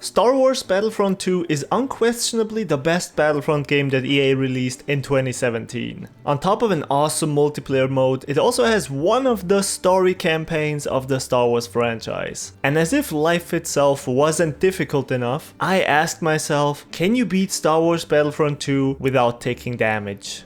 Star Wars Battlefront 2 is unquestionably the best Battlefront game that EA released in 2017. On top of an awesome multiplayer mode, it also has one of the story campaigns of the Star Wars franchise. And as if life itself wasn't difficult enough, I asked myself, can you beat Star Wars Battlefront 2 without taking damage?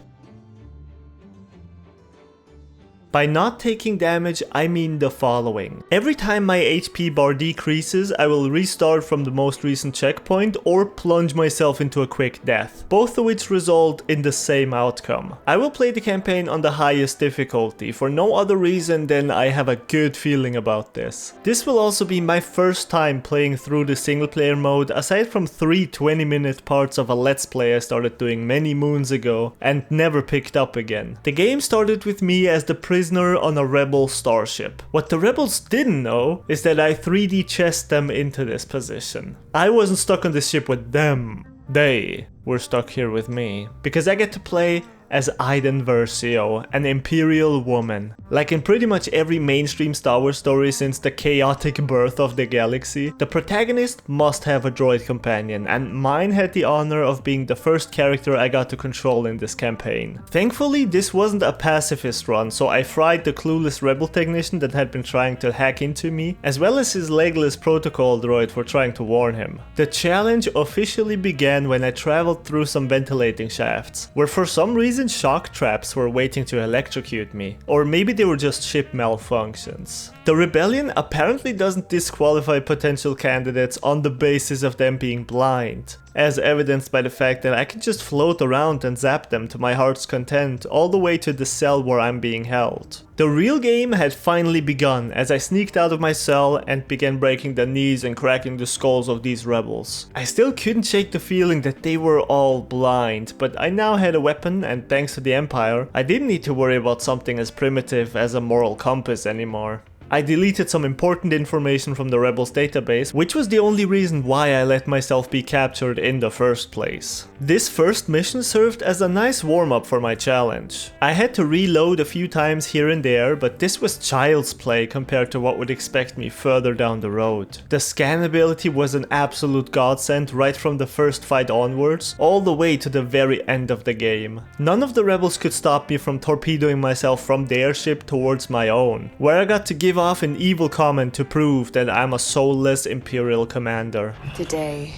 By not taking damage, I mean the following. Every time my HP bar decreases, I will restart from the most recent checkpoint or plunge myself into a quick death, both of which result in the same outcome. I will play the campaign on the highest difficulty for no other reason than I have a good feeling about this. This will also be my first time playing through the single player mode aside from 3 20-minute parts of a let's play I started doing many moons ago and never picked up again. The game started with me as the prisoner on a rebel starship. What the rebels didn't know is that I 3D chessed them into this position. I wasn't stuck on the ship with them. They were stuck here with me. Because I get to play as Iden Versio, an Imperial woman. Like in pretty much every mainstream Star Wars story since the chaotic birth of the galaxy, the protagonist must have a droid companion, and mine had the honor of being the first character I got to control in this campaign. Thankfully, this wasn't a pacifist run, so I fried the clueless rebel technician that had been trying to hack into me, as well as his legless protocol droid for trying to warn him. The challenge officially began when I traveled through some ventilating shafts, where for some reason shock traps were waiting to electrocute me, or maybe they were just ship malfunctions. The rebellion apparently doesn't disqualify potential candidates on the basis of them being blind, as evidenced by the fact that I can just float around and zap them to my heart's content all the way to the cell where I'm being held. The real game had finally begun as I sneaked out of my cell and began breaking the knees and cracking the skulls of these rebels. I still couldn't shake the feeling that they were all blind, but I now had a weapon, and thanks to the Empire, I didn't need to worry about something as primitive as a moral compass anymore. I deleted some important information from the rebels database, which was the only reason why I let myself be captured in the first place. This first mission served as a nice warm-up for my challenge. I had to reload a few times here and there, but this was child's play compared to what would expect me further down the road. The scannability was an absolute godsend right from the first fight onwards, all the way to the very end of the game. None of the rebels could stop me from torpedoing myself from their ship towards my own, where I got to give off an evil comment to prove that I'm a soulless Imperial commander. Today,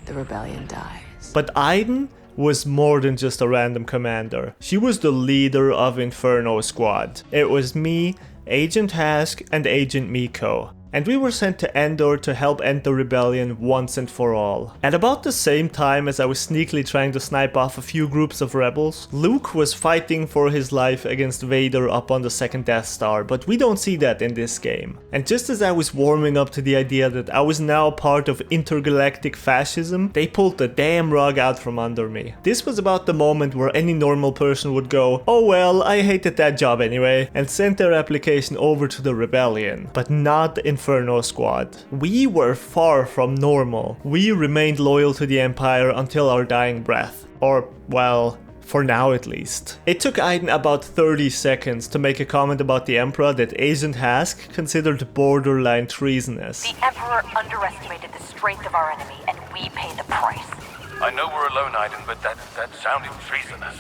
the rebellion dies. But Iden was more than just a random commander. She was the leader of Inferno Squad. It was me, Agent Hask, and Agent Miko. And we were sent to Endor to help end the rebellion once and for all. At about the same time as I was sneakily trying to snipe off a few groups of rebels, Luke was fighting for his life against Vader up on the second Death Star, but we don't see that in this game. And just as I was warming up to the idea that I was now part of intergalactic fascism, they pulled the damn rug out from under me. This was about the moment where any normal person would go, oh well, I hated that job anyway, and sent their application over to the rebellion, but not Inferno Squad. We were far from normal. We remained loyal to the Empire until our dying breath. Or, well, for now at least. It took Iden about 30 seconds to make a comment about the Emperor that Agent Hask considered borderline treasonous. The Emperor underestimated the strength of our enemy, and we paid the price. I know we're alone, Iden, but that sounded treasonous.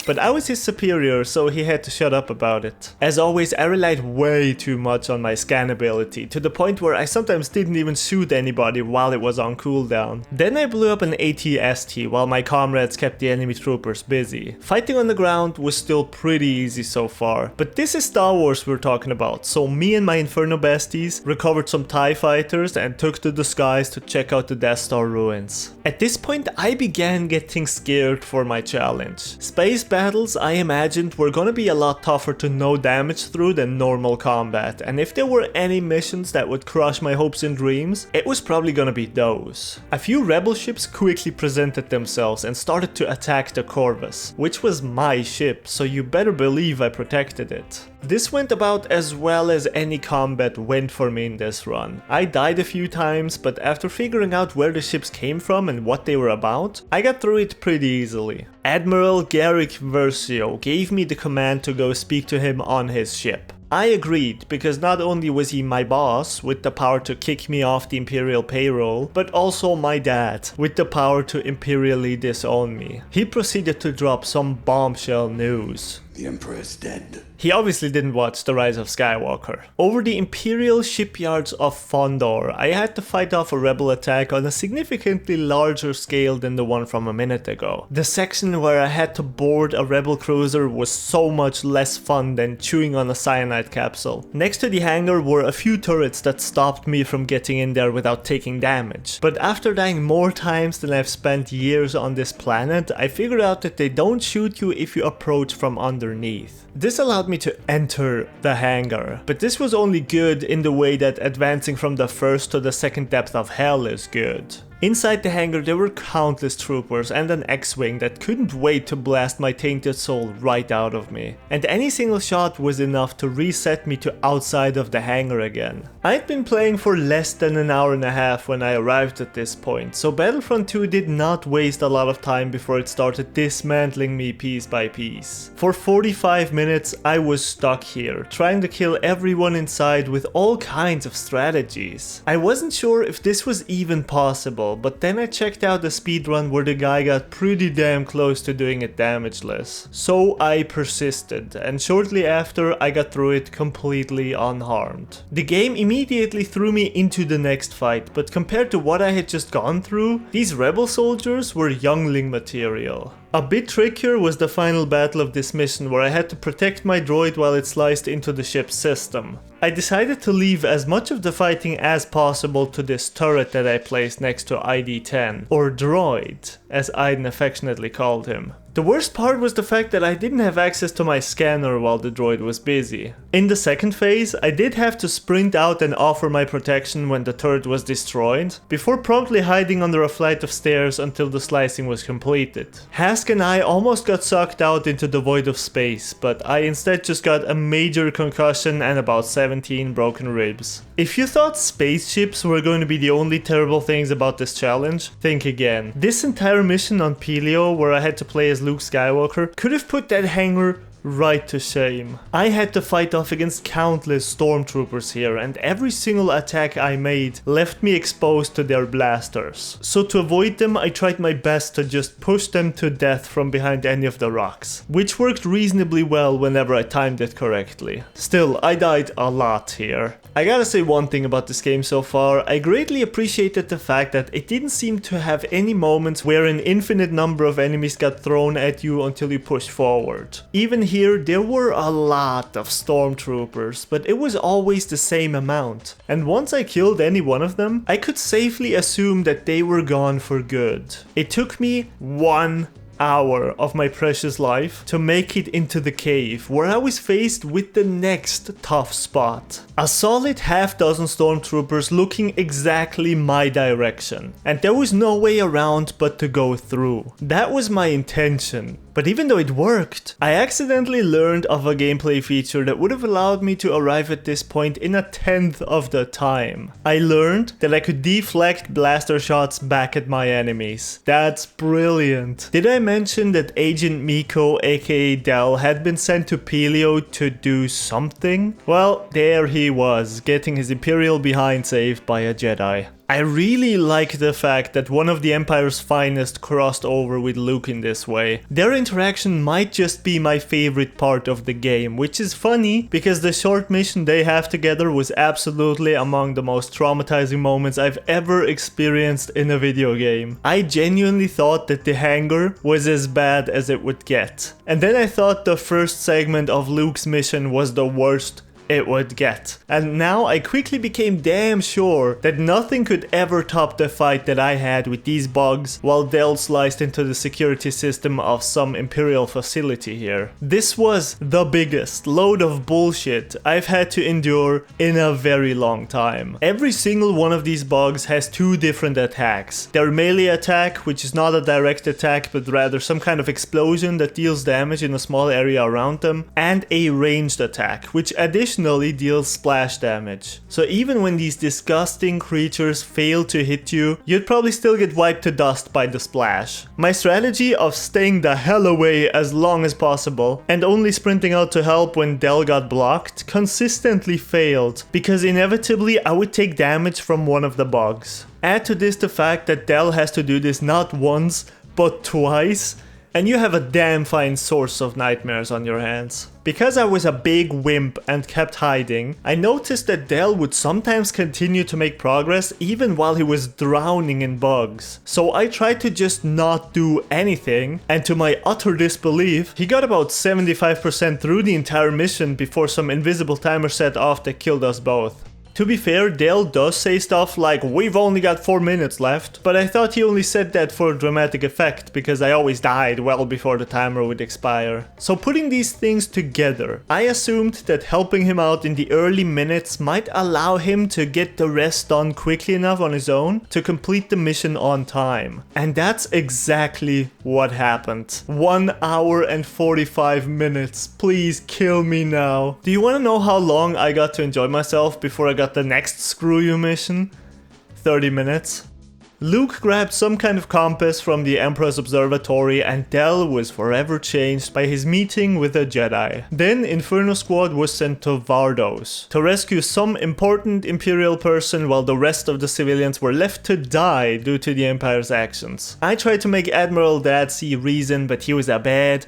But I was his superior, so he had to shut up about it. As always, I relied way too much on my scannability, to the point where I sometimes didn't even shoot anybody while it was on cooldown. Then I blew up an AT-ST while my comrades kept the enemy troopers busy. Fighting on the ground was still pretty easy so far, but this is Star Wars we're talking about, so me and my Inferno besties recovered some TIE fighters and took to the skies to check out the Death Star ruins. At this point, I began getting scared for my challenge. Space battles, I imagined, were gonna be a lot tougher to no damage through than normal combat, and if there were any missions that would crush my hopes and dreams, it was probably gonna be those. A few rebel ships quickly presented themselves and started to attack the Corvus, which was my ship, so you better believe I protected it. This went about as well as any combat went for me in this run. I died a few times, but after figuring out where the ships came from and what they were about, I got through it pretty easily. Admiral Garrick Versio gave me the command to go speak to him on his ship. I agreed, because not only was he my boss with the power to kick me off the Imperial payroll, but also my dad with the power to imperially disown me. He proceeded to drop some bombshell news. The Emperor is dead. He obviously didn't watch The Rise of Skywalker. Over the Imperial shipyards of Fondor, I had to fight off a rebel attack on a significantly larger scale than the one from a minute ago. The section where I had to board a rebel cruiser was so much less fun than chewing on a cyanide capsule. Next to the hangar were a few turrets that stopped me from getting in there without taking damage. But after dying more times than I've spent years on this planet, I figured out that they don't shoot you if you approach from underneath. This allowed me to enter the hangar, but this was only good in the way that advancing from the first to the second depth of hell is good. Inside the hangar there were countless troopers and an X-Wing that couldn't wait to blast my tainted soul right out of me. And any single shot was enough to reset me to outside of the hangar again. I'd been playing for less than an hour and a half when I arrived at this point, so Battlefront 2 did not waste a lot of time before it started dismantling me piece by piece. For 45 minutes I was stuck here, trying to kill everyone inside with all kinds of strategies. I wasn't sure if this was even possible, but then I checked out a speedrun where the guy got pretty damn close to doing it damageless. So I persisted, and shortly after I got through it completely unharmed. The game immediately threw me into the next fight, but compared to what I had just gone through, these rebel soldiers were youngling material. A bit trickier was the final battle of this mission, where I had to protect my droid while it sliced into the ship's system. I decided to leave as much of the fighting as possible to this turret that I placed next to ID-10, or droid, as Aiden affectionately called him. The worst part was the fact that I didn't have access to my scanner while the droid was busy. In the second phase, I did have to sprint out and offer my protection when the turret was destroyed, before promptly hiding under a flight of stairs until the slicing was completed. Hask and I almost got sucked out into the void of space, but I instead just got a major concussion and about 17 broken ribs. If you thought spaceships were going to be the only terrible things about this challenge, think again. This entire mission on Pelio, where I had to play as Luke Skywalker, could have put that hangar right to shame. I had to fight off against countless stormtroopers here, and every single attack I made left me exposed to their blasters. So to avoid them, I tried my best to just push them to death from behind any of the rocks, which worked reasonably well whenever I timed it correctly. Still, I died a lot here. I gotta say one thing about this game so far: I greatly appreciated the fact that it didn't seem to have any moments where an infinite number of enemies got thrown at you until you pushed forward. Even here, there were a lot of stormtroopers, but it was always the same amount. And once I killed any one of them, I could safely assume that they were gone for good. It took me 1 hour of my precious life to make it into the cave, where I was faced with the next tough spot. A solid half dozen stormtroopers looking exactly my direction, and there was no way around but to go through. That was my intention. But even though it worked, I accidentally learned of a gameplay feature that would have allowed me to arrive at this point in 1/10 of the time. I learned that I could deflect blaster shots back at my enemies. That's brilliant. Did I mention that Agent Miko, aka Del, had been sent to Pelio to do something? Well, there he was, getting his Imperial behind saved by a Jedi. I really like the fact that one of the Empire's finest crossed over with Luke in this way. Their interaction might just be my favorite part of the game, which is funny because the short mission they have together was absolutely among the most traumatizing moments I've ever experienced in a video game. I genuinely thought that the hangar was as bad as it would get. And then I thought the first segment of Luke's mission was the worst it would get. And now I quickly became damn sure that nothing could ever top the fight that I had with these bugs while Del sliced into the security system of some Imperial facility here. This was the biggest load of bullshit I've had to endure in a very long time. Every single one of these bugs has two different attacks. Their melee attack, which is not a direct attack but rather some kind of explosion that deals damage in a small area around them, and a ranged attack, which additionally additionally deals splash damage. So even when these disgusting creatures fail to hit you, you'd probably still get wiped to dust by the splash. My strategy of staying the hell away as long as possible and only sprinting out to help when Del got blocked consistently failed, because inevitably I would take damage from one of the bugs. Add to this the fact that Del has to do this not once, but twice, and you have a damn fine source of nightmares on your hands. Because I was a big wimp and kept hiding, I noticed that Del would sometimes continue to make progress even while he was drowning in bugs. So I tried to just not do anything, and to my utter disbelief, he got about 75% through the entire mission before some invisible timer set off that killed us both. To be fair, Dale does say stuff like, "We've only got 4 minutes left," but I thought he only said that for dramatic effect because I always died well before the timer would expire. So putting these things together, I assumed that helping him out in the early minutes might allow him to get the rest done quickly enough on his own to complete the mission on time. And that's exactly what happened. 1 hour and 45 minutes. Please kill me now. Do you want to know how long I got to enjoy myself before I got the next screw you mission? 30 minutes. Luke grabbed some kind of compass from the Emperor's observatory, and Del was forever changed by his meeting with a Jedi. Then Inferno Squad was sent to Vardos to rescue some important Imperial person while the rest of the civilians were left to die due to the Empire's actions. I tried to make Admiral Dad see reason, but he was a bad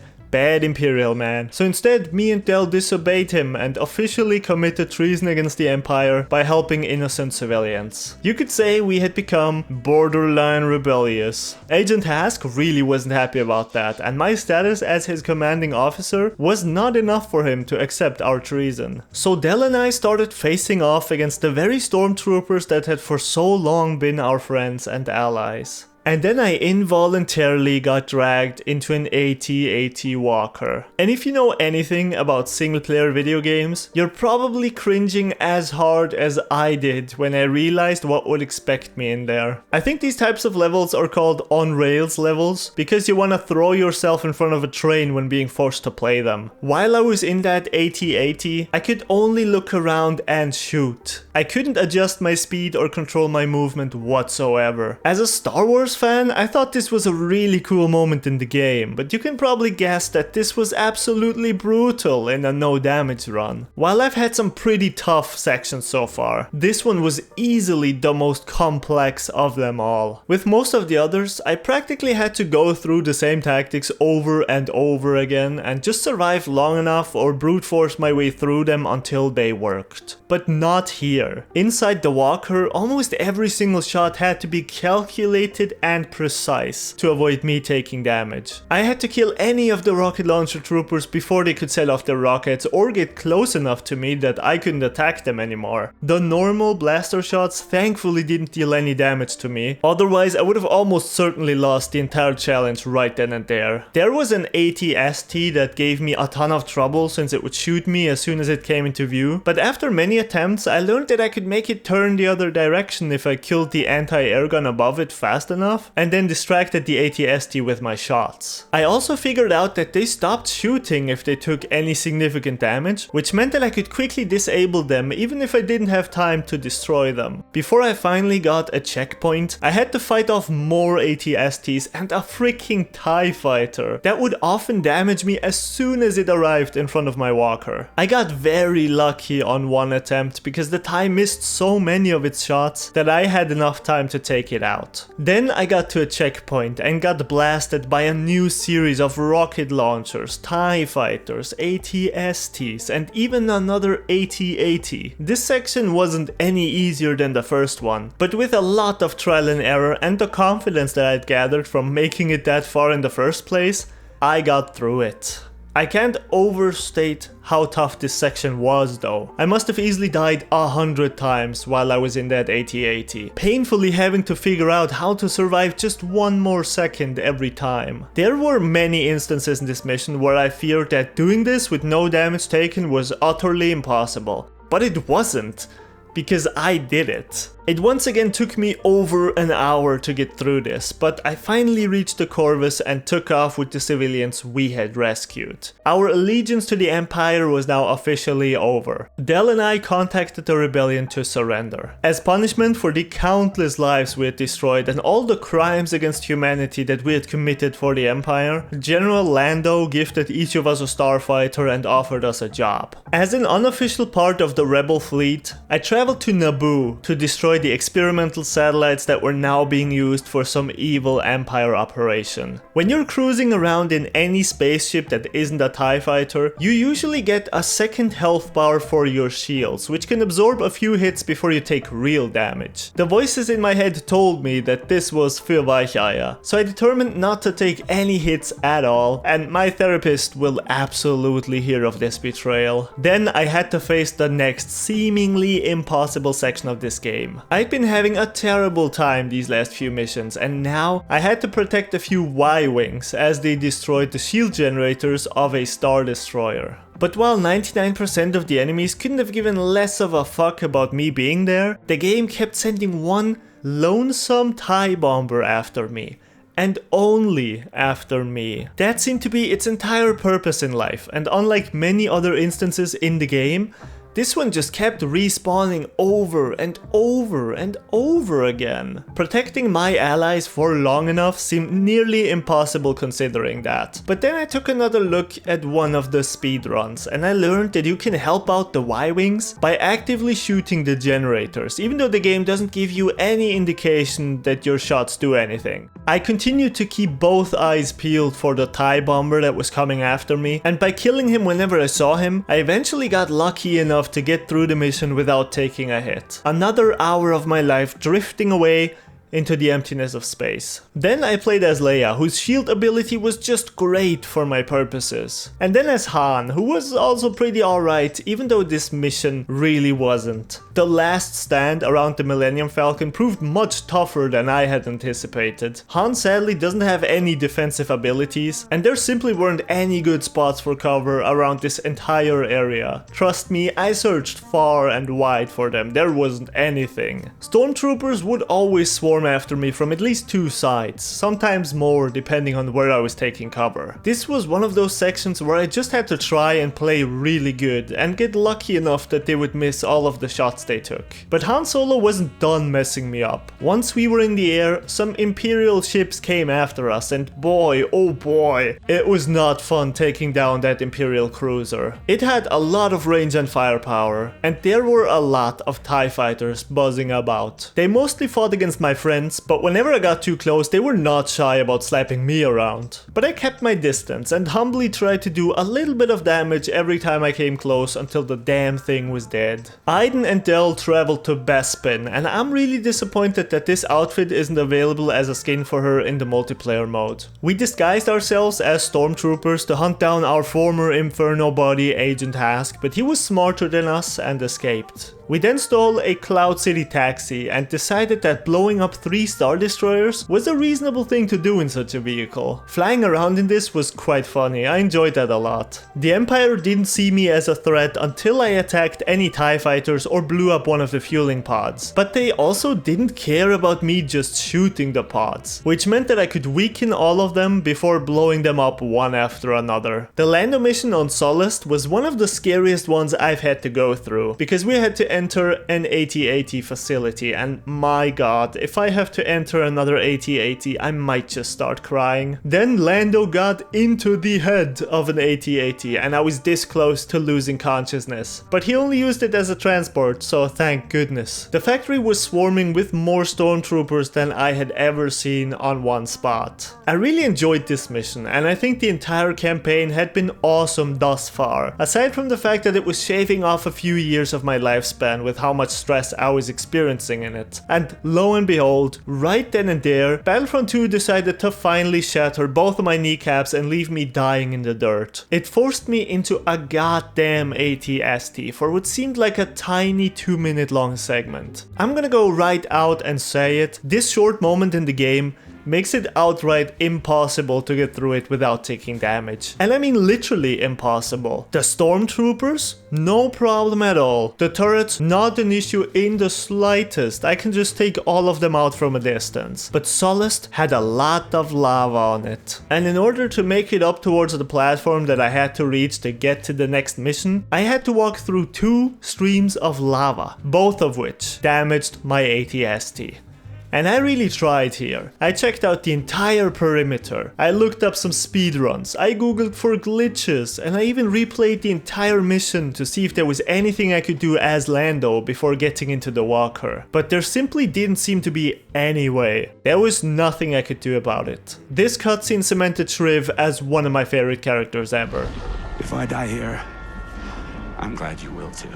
Imperial man. So instead, me and Del disobeyed him and officially committed treason against the Empire by helping innocent civilians. You could say we had become borderline rebellious. Agent Hask really wasn't happy about that, and my status as his commanding officer was not enough for him to accept our treason. So Del and I started facing off against the very stormtroopers that had for so long been our friends and allies. And then I involuntarily got dragged into an AT-AT walker. And if you know anything about single-player video games, you're probably cringing as hard as I did when I realized what would expect me in there. I think these types of levels are called on-rails levels because you want to throw yourself in front of a train when being forced to play them. While I was in that AT-AT, I could only look around and shoot. I couldn't adjust my speed or control my movement whatsoever. As a Star Wars fan, I thought this was a really cool moment in the game, but you can probably guess that this was absolutely brutal in a no damage run. While I've had some pretty tough sections so far, this one was easily the most complex of them all. With most of the others, I practically had to go through the same tactics over and over again and just survive long enough or brute force my way through them until they worked. But not here. Inside the walker, almost every single shot had to be calculated and precise to avoid me taking damage. I had to kill any of the rocket launcher troopers before they could set off their rockets or get close enough to me that I couldn't attack them anymore. The normal blaster shots thankfully didn't deal any damage to me, otherwise I would have almost certainly lost the entire challenge right then and there. There was an AT-ST that gave me a ton of trouble since it would shoot me as soon as it came into view, but after many attempts I learned that I could make it turn the other direction if I killed the anti-air gun above it fast enough and then distracted the AT-ST with my shots. I also figured out that they stopped shooting if they took any significant damage, which meant that I could quickly disable them even if I didn't have time to destroy them. Before I finally got a checkpoint, I had to fight off more AT-STs and a freaking TIE fighter that would often damage me as soon as it arrived in front of my walker. I got very lucky on one attempt because the TIE missed so many of its shots that I had enough time to take it out. Then I got to a checkpoint and got blasted by a new series of rocket launchers, TIE fighters, AT-STs, and even another AT-AT. This section wasn't any easier than the first one, but with a lot of trial and error and the confidence that I'd gathered from making it that far in the first place, I got through it. I can't overstate how tough this section was though. I must have easily died 100 times while I was in that AT-AT, painfully having to figure out how to survive just one more second every time. There were many instances in this mission where I feared that doing this with no damage taken was utterly impossible, but it wasn't. because I did it. It once again took me over an hour to get through this, but I finally reached the Corvus and took off with the civilians we had rescued. Our allegiance to the Empire was now officially over. Del and I contacted the rebellion to surrender. As punishment for the countless lives we had destroyed and all the crimes against humanity that we had committed for the Empire, General Lando gifted each of us a starfighter and offered us a job. As an unofficial part of the rebel fleet, I traveled to Naboo to destroy the experimental satellites that were now being used for some evil Empire operation. When you're cruising around in any spaceship that isn't a TIE fighter, you usually get a second health bar for your shields, which can absorb a few hits before you take real damage. The voices in my head told me that this was für Weicheier, so I determined not to take any hits at all, and my therapist will absolutely hear of this betrayal. Then I had to face the next seemingly impossible section of this game. I'd been having a terrible time these last few missions, and now I had to protect a few Y-Wings as they destroyed the shield generators of a Star Destroyer. But while 99% of the enemies couldn't have given less of a fuck about me being there, the game kept sending one lonesome TIE bomber after me. And only after me. That seemed to be its entire purpose in life, and unlike many other instances in the game, this one just kept respawning over and over and over again. Protecting my allies for long enough seemed nearly impossible considering that. But then I took another look at one of the speedruns and I learned that you can help out the Y-Wings by actively shooting the generators, even though the game doesn't give you any indication that your shots do anything. I continued to keep both eyes peeled for the TIE bomber that was coming after me, and by killing him whenever I saw him, I eventually got lucky enough to get through the mission without taking a hit. Another hour of my life drifting away into the emptiness of space. Then I played as Leia, whose shield ability was just great for my purposes. And then as Han, who was also pretty alright, even though this mission really wasn't. The last stand around the Millennium Falcon proved much tougher than I had anticipated. Han sadly doesn't have any defensive abilities, and there simply weren't any good spots for cover around this entire area. Trust me, I searched far and wide for them, there wasn't anything. Stormtroopers would always swarm after me from at least two sides, sometimes more depending on where I was taking cover. This was one of those sections where I just had to try and play really good and get lucky enough that they would miss all of the shots they took. But Han Solo wasn't done messing me up. Once we were in the air, some Imperial ships came after us, and boy, oh boy, it was not fun taking down that Imperial cruiser. It had a lot of range and firepower, and there were a lot of TIE fighters buzzing about. They mostly fought against my friends, but whenever I got too close, they were not shy about slapping me around. But I kept my distance and humbly tried to do a little bit of damage every time I came close until the damn thing was dead. Aiden and Del traveled to Bespin, and I'm really disappointed that this outfit isn't available as a skin for her in the multiplayer mode. We disguised ourselves as stormtroopers to hunt down our former Inferno body Agent Hask, but he was smarter than us and escaped. We then stole a Cloud City taxi and decided that blowing up 3 Star Destroyers was a reasonable thing to do in such a vehicle. Flying around in this was quite funny, I enjoyed that a lot. The Empire didn't see me as a threat until I attacked any TIE fighters or blew up one of the fueling pods. But they also didn't care about me just shooting the pods, which meant that I could weaken all of them before blowing them up one after another. The Lando mission on Sullust was one of the scariest ones I've had to go through, because we had to enter an AT-AT facility, and my god, if I have to enter another AT-AT, I might just start crying. Then Lando got into the head of an AT-AT and I was this close to losing consciousness. But he only used it as a transport, so thank goodness. The factory was swarming with more stormtroopers than I had ever seen on one spot. I really enjoyed this mission, and I think the entire campaign had been awesome thus far, aside from the fact that it was shaving off a few years of my lifespan with how much stress I was experiencing in it. And lo and behold, right then and there, Battlefront 2 decided to finally shatter both of my kneecaps and leave me dying in the dirt. It forced me into a goddamn AT-ST for what seemed like a tiny 2-minute long segment. I'm gonna go right out and say it, this short moment in the game makes it outright impossible to get through it without taking damage. And I mean literally impossible. The stormtroopers? No problem at all. The turrets? Not an issue in the slightest. I can just take all of them out from a distance. But Sullust had a lot of lava on it. And in order to make it up towards the platform that I had to reach to get to the next mission, I had to walk through 2 streams of lava, both of which damaged my AT-ST. And I really tried here. I checked out the entire perimeter. I looked up some speedruns. I googled for glitches. And I even replayed the entire mission to see if there was anything I could do as Lando before getting into the walker. But there simply didn't seem to be any way. There was nothing I could do about it. This cutscene cemented Shriv as one of my favorite characters ever. If I die here, I'm glad you will too.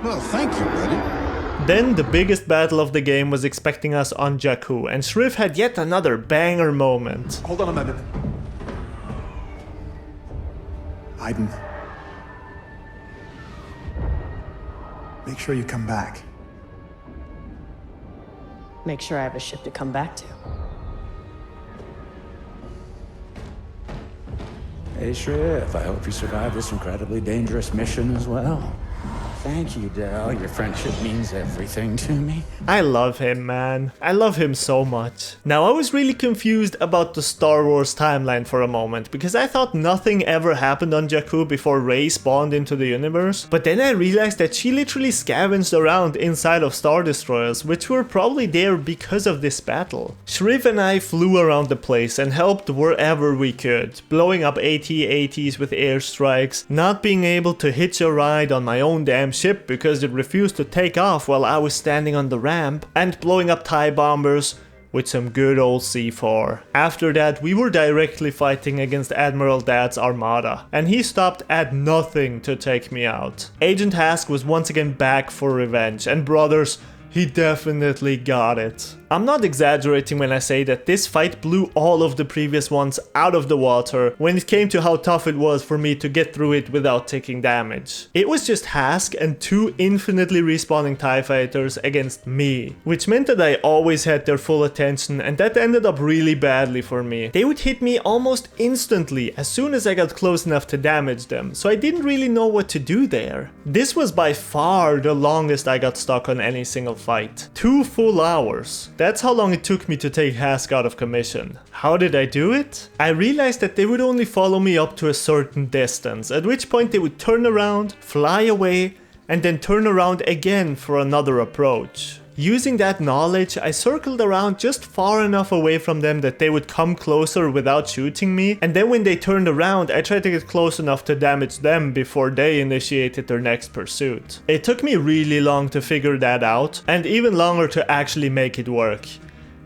Well, thank you, buddy. Then the biggest battle of the game was expecting us on Jakku, and Shriv had yet another banger moment. Hold on a minute. Aiden. Make sure you come back. Make sure I have a ship to come back to. Hey, Shriv, I hope you survive this incredibly dangerous mission as well. Thank you, Del. Your friendship means everything to me. I love him, man. I love him so much. Now, I was really confused about the Star Wars timeline for a moment, because I thought nothing ever happened on Jakku before Rey spawned into the universe. But then I realized that she literally scavenged around inside of Star Destroyers, which were probably there because of this battle. Shriv and I flew around the place and helped wherever we could, blowing up AT-ATs with airstrikes, not being able to hitch a ride on my own damn ship because it refused to take off while I was standing on the ramp, and blowing up TIE bombers with some good old C4. After that, we were directly fighting against Admiral Dad's armada, and he stopped at nothing to take me out. Agent Hask was once again back for revenge, and brothers, he definitely got it. I'm not exaggerating when I say that this fight blew all of the previous ones out of the water when it came to how tough it was for me to get through it without taking damage. It was just Hask and 2 infinitely respawning TIE fighters against me, which meant that I always had their full attention, and that ended up really badly for me. They would hit me almost instantly as soon as I got close enough to damage them, so I didn't really know what to do there. This was by far the longest I got stuck on any single fight. 2 full hours. That's how long it took me to take Hask out of commission. How did I do it? I realized that they would only follow me up to a certain distance, at which point they would turn around, fly away, and then turn around again for another approach. Using that knowledge, I circled around just far enough away from them that they would come closer without shooting me, and then when they turned around, I tried to get close enough to damage them before they initiated their next pursuit. It took me really long to figure that out, and even longer to actually make it work.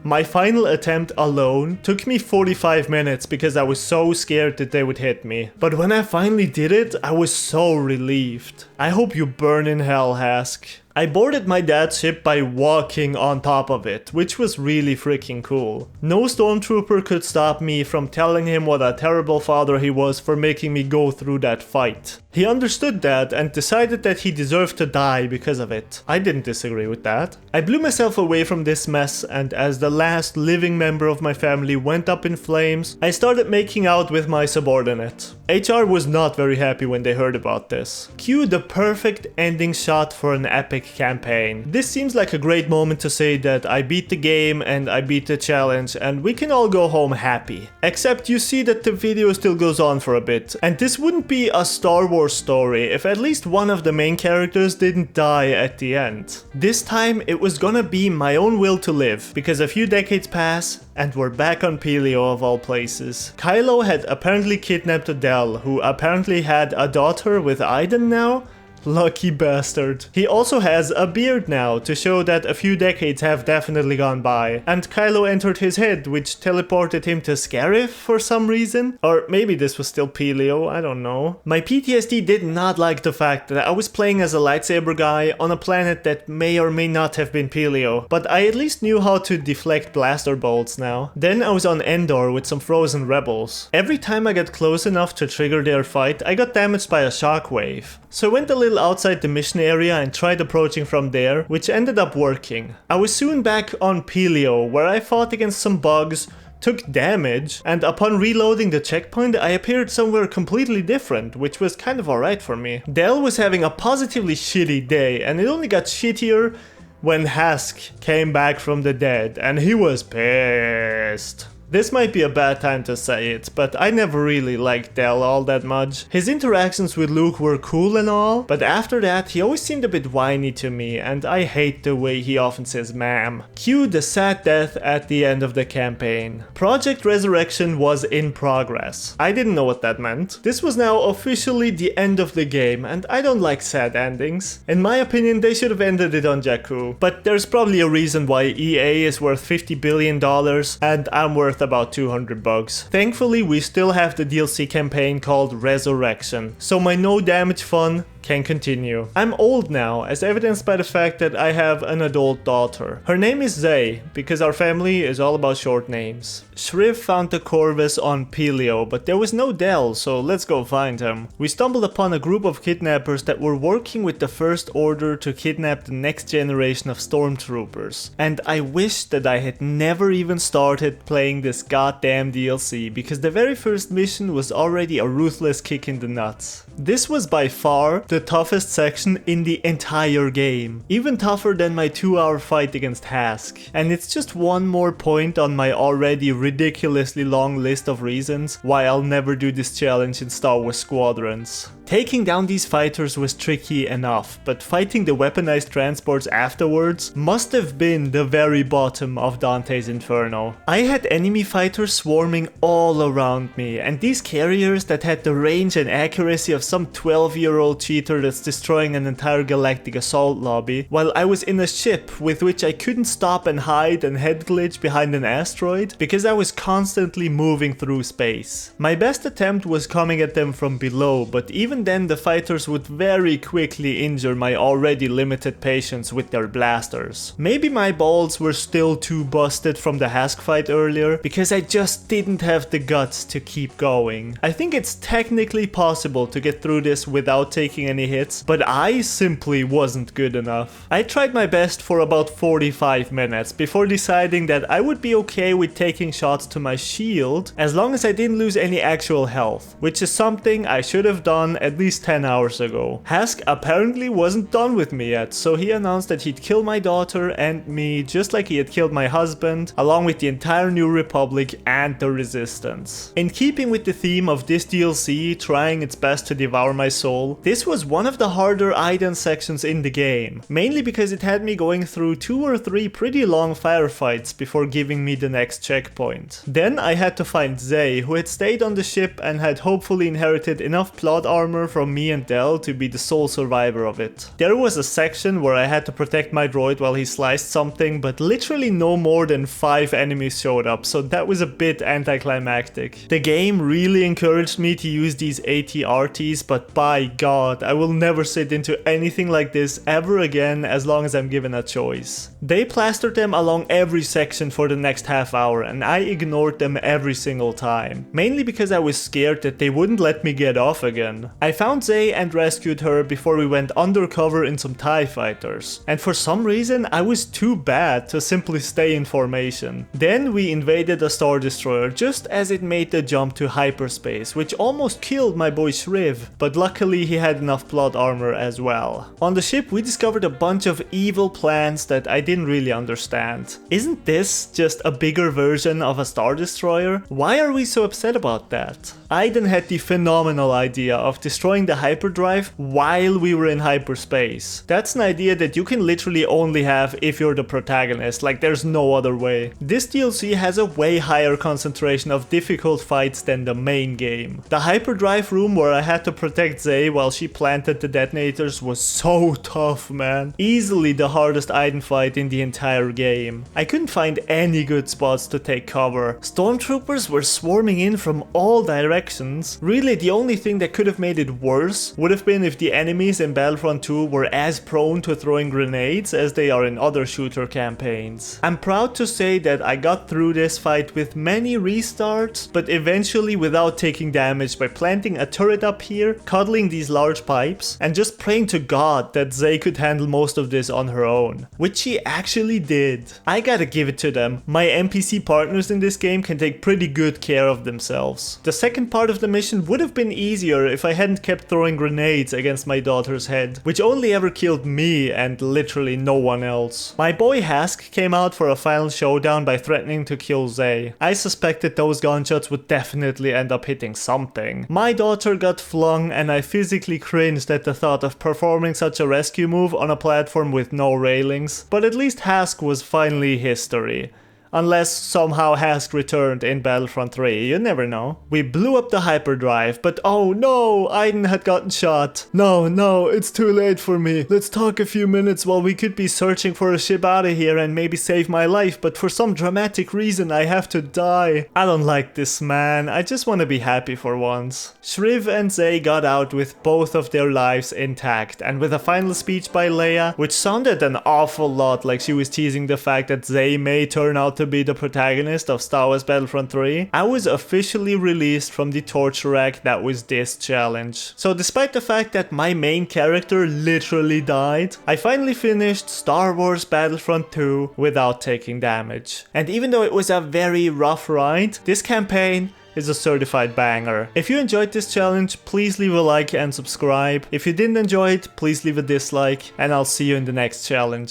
My final attempt alone took me 45 minutes because I was so scared that they would hit me. But when I finally did it, I was so relieved. I hope you burn in hell, Hask. I boarded my dad's ship by walking on top of it, which was really freaking cool. No stormtrooper could stop me from telling him what a terrible father he was for making me go through that fight. He understood that and decided that he deserved to die because of it. I didn't disagree with that. I blew myself away from this mess, and as the last living member of my family went up in flames, I started making out with my subordinate. HR was not very happy when they heard about this. Cue the perfect ending shot for an epic campaign. This seems like a great moment to say that I beat the game and I beat the challenge and we can all go home happy. Except you see that the video still goes on for a bit, and this wouldn't be a Star Wars story if at least one of the main characters didn't die at the end. This time it was gonna be my own will to live, because a few decades pass and we're back on Pelio of all places. Kylo had apparently kidnapped Adele, who apparently had a daughter with Aiden now? Lucky bastard. He also has a beard now to show that a few decades have definitely gone by, and Kylo entered his head, which teleported him to Scarif for some reason. Or maybe this was still Pelio, I don't know. My PTSD did not like the fact that I was playing as a lightsaber guy on a planet that may or may not have been Pelio, but I at least knew how to deflect blaster bolts now. Then I was on Endor with some frozen rebels. Every time I got close enough to trigger their fight, I got damaged by a shockwave. So I went a little little outside the mission area and tried approaching from there, which ended up working. I was soon back on Pelio, where I fought against some bugs, took damage, and upon reloading the checkpoint I appeared somewhere completely different, which was kind of alright for me. Del was having a positively shitty day, and it only got shittier when Hask came back from the dead, and he was pissed. This might be a bad time to say it, but I never really liked Del all that much. His interactions with Luke were cool and all, but after that he always seemed a bit whiny to me, and I hate the way he often says ma'am. Cue the sad death at the end of the campaign. Project Resurrection was in progress. I didn't know what that meant. This was now officially the end of the game, and I don't like sad endings. In my opinion, they should have ended it on Jakku, but there's probably a reason why EA is worth $50 billion and I'm worth about 200 bucks. Thankfully, we still have the DLC campaign called Resurrection, so my no damage fun can continue. I'm old now, as evidenced by the fact that I have an adult daughter. Her name is Zay, because our family is all about short names. Shriv found the Corvus on Pelio, but there was no Del, so let's go find him. We stumbled upon a group of kidnappers that were working with the First Order to kidnap the next generation of stormtroopers. And I wish that I had never even started playing this goddamn DLC, because the very first mission was already a ruthless kick in the nuts. This was by far the toughest section in the entire game, even tougher than my 2-hour fight against Hask. And it's just one more point on my already ridiculously long list of reasons why I'll never do this challenge in Star Wars Squadrons. Taking down these fighters was tricky enough, but fighting the weaponized transports afterwards must have been the very bottom of Dante's Inferno. I had enemy fighters swarming all around me, and these carriers that had the range and accuracy of some 12-year-old cheater that's destroying an entire galactic assault lobby, while I was in a ship with which I couldn't stop and hide and head glitch behind an asteroid because I was constantly moving through space. My best attempt was coming at them from below, but even then the fighters would very quickly injure my already limited patience with their blasters. Maybe my balls were still too busted from the Hask fight earlier because I just didn't have the guts to keep going. I think it's technically possible to get through this without taking any hits, but I simply wasn't good enough. I tried my best for about 45 minutes before deciding that I would be okay with taking shots to my shield as long as I didn't lose any actual health, which is something I should have done at least 10 hours ago. Hask apparently wasn't done with me yet, so he announced that he'd kill my daughter and me just like he had killed my husband, along with the entire New Republic and the Resistance. In keeping with the theme of this DLC trying its best to devour my soul, this was one of the harder Aiden sections in the game, mainly because it had me going through 2 or 3 pretty long firefights before giving me the next checkpoint. Then I had to find Zay, who had stayed on the ship and had hopefully inherited enough plot armor from me and Del to be the sole survivor of it. There was a section where I had to protect my droid while he sliced something, but literally no more than 5 enemies showed up, so that was a bit anticlimactic. The game really encouraged me to use these AT-RTs, but by god, I will never sit into anything like this ever again as long as I'm given a choice. They plastered them along every section for the next half hour, and I ignored them every single time, mainly because I was scared that they wouldn't let me get off again. I found Zay and rescued her before we went undercover in some TIE fighters, and for some reason I was too bad to simply stay in formation. Then we invaded a Star Destroyer just as it made the jump to hyperspace, which almost killed my boy Shriv, but luckily he had enough plot armor as well. On the ship we discovered a bunch of evil plans that I didn't really understand. Isn't this just a bigger version of a Star Destroyer? Why are we so upset about that? Aiden had the phenomenal idea of destroying the hyperdrive while we were in hyperspace. That's an idea that you can literally only have if you're the protagonist, like there's no other way. This DLC has a way higher concentration of difficult fights than the main game. The hyperdrive room where I had to protect Zay while she planted the detonators was so tough, man. Easily the hardest Aiden fight in the entire game. I couldn't find any good spots to take cover. Stormtroopers were swarming in from all directions. Really, the only thing that could have made made it worse would have been if the enemies in Battlefront 2 were as prone to throwing grenades as they are in other shooter campaigns. I'm proud to say that I got through this fight with many restarts, but eventually without taking damage by planting a turret up here, cuddling these large pipes, and just praying to God that Zay could handle most of this on her own. Which she actually did. I gotta give it to them. My NPC partners in this game can take pretty good care of themselves. The second part of the mission would have been easier if I hadn't kept throwing grenades against my daughter's head, which only ever killed me and literally no one else. My boy Hask came out for a final showdown by threatening to kill Zay. I suspected those gunshots would definitely end up hitting something. My daughter got flung and I physically cringed at the thought of performing such a rescue move on a platform with no railings, but at least Hask was finally history. Unless somehow Hask returned in Battlefront 3, you never know. We blew up the hyperdrive, but oh no, Aiden had gotten shot. No, it's too late for me. Let's talk a few minutes while we could be searching for a ship out of here and maybe save my life, but for some dramatic reason I have to die. I don't like this, man. I just want to be happy for once. Shriv and Zay got out with both of their lives intact, and with a final speech by Leia, which sounded an awful lot like she was teasing the fact that Zay may turn out to be the protagonist of Star Wars Battlefront 3, I was officially released from the torture rack that was this challenge. So despite the fact that my main character literally died, I finally finished Star Wars Battlefront 2 without taking damage. And even though it was a very rough ride, this campaign is a certified banger. If you enjoyed this challenge, please leave a like and subscribe. If you didn't enjoy it, please leave a dislike, and I'll see you in the next challenge.